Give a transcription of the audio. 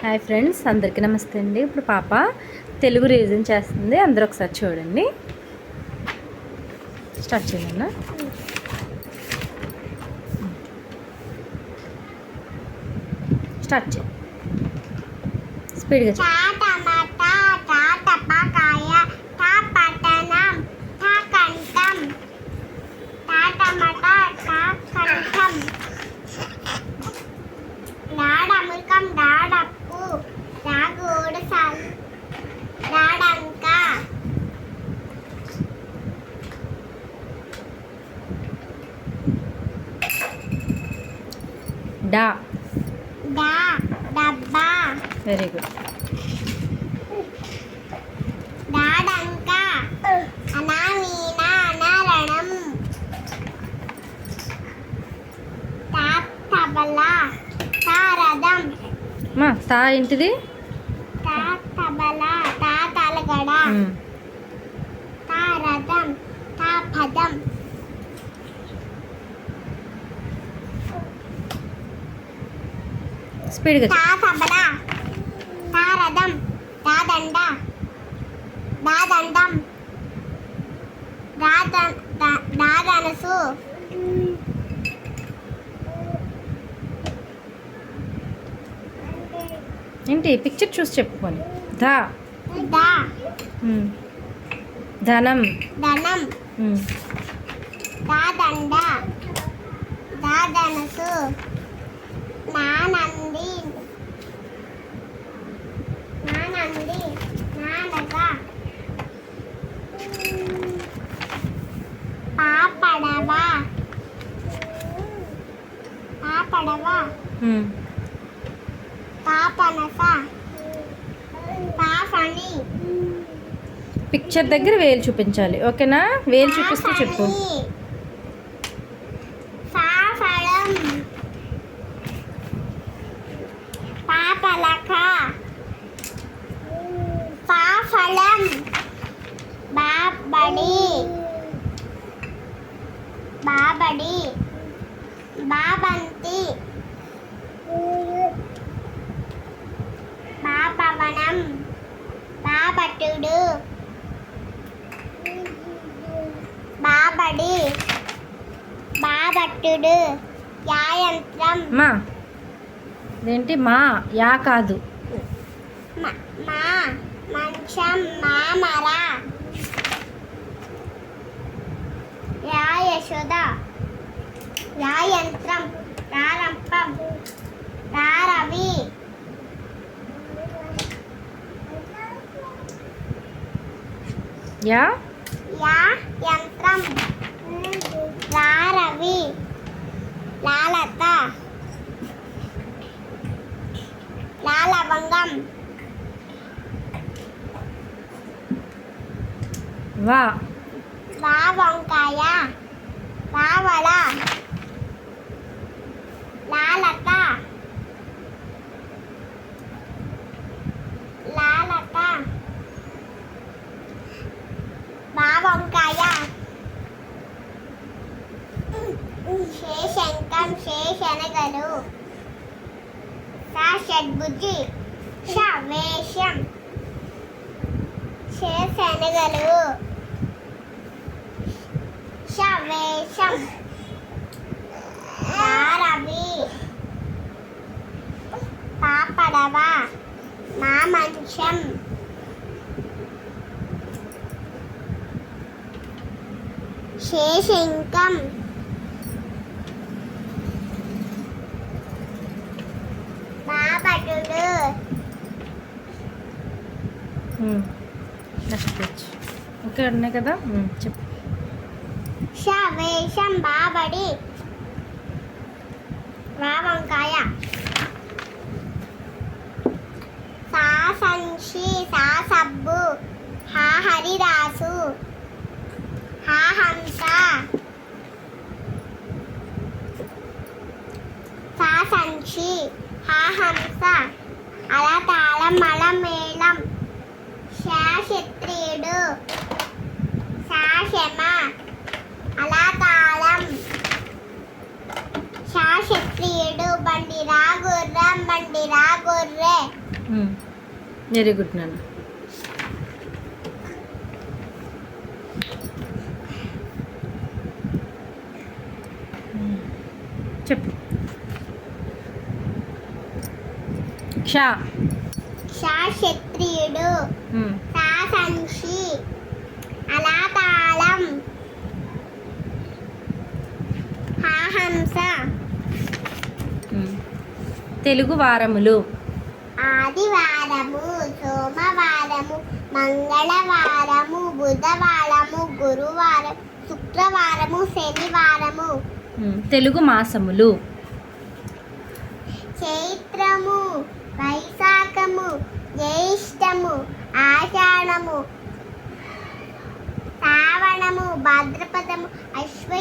Hi friends, అందరికీ నమస్తే అండి. ఇప్పుడు పాప తెలుగు రీజన్ చేస్తుంది. అందరూ ఒకసారి చూడండి. స్టార్ట్ చేయండి. స్టార్ట్ చేయండి. స్పీడ్గా డా డా డబ్బా. Very good. డాడంక అనామీన అనరణం. తబలా తారదం. మా తా ఏంటిది? తబలా తాతలగడ. తారదం తాపదం. స్పీడ్గా తబలా తారదం దాదండ దాదండం దాదనసు. ఏంటి పిక్చర్ చూసి చెప్పుకొని. ధా దా ధనం. ధనం దాదండ దాదనసు. నానంది నానంది నానగ. పాపడవ పాపడవ. పాపనస పాపని. పిక్చర్ దగ్గర వేలు చూపించాలి, ఓకేనా? వేలు చూపిస్తూ చెప్పు. పాపడం పాపలక. పాఫలం బాబడి బాబడి. బాబంతి బాపవనం. బాబటుడు బాబడి బాబట్టుడు. యాయంత్రం. మా ఇదేంటి? మా యా కాదు. మా మంచం మామర. యశోద యాయంత్రం ప్రారంభం. రారవి యా యంత్రం. రారవి లాలత లాలవంగం. వా వంకాయ వావళ. లాలత లాలత వంకాయ. శేషంకం శేషనగలు. షడ్భుజి వేషం. శేషనగలు వేషం. రవి పాపడవ మా మంచం. శేషంకం బాబటుడు. ఓకే ఉన్నాయి కదా, చెప్పు. వేషం బాబడి వంకాయ. సంశి సబ్బు హరిదాసు. హంస సంశి హంస. అలతాళం అలమేళం. క్షత్రియుడు శాశమ. అలాతాళం క్షత్రియుడు. బండిరా గుర్రం బండిరా గొర్రె. వెరీ గుడ్ నాన్న. చెప్పు. క్ష. క్ష క్షత్రియుడు. ఉమ్. సా సంచి. అలా తాళం. హా హంస. తెలుగు వారములు. ఆదివారము, సోమవారము, మంగళవారము, బుధవారము, గురువారం, శుక్రవారము, శనివారము. తెలుగు మాసములు. చైత్రము, వైశాఖము, జ్యేష్ఠము, ఆషాఢము, శ్రావణము, భాద్రపదము, అశ్వ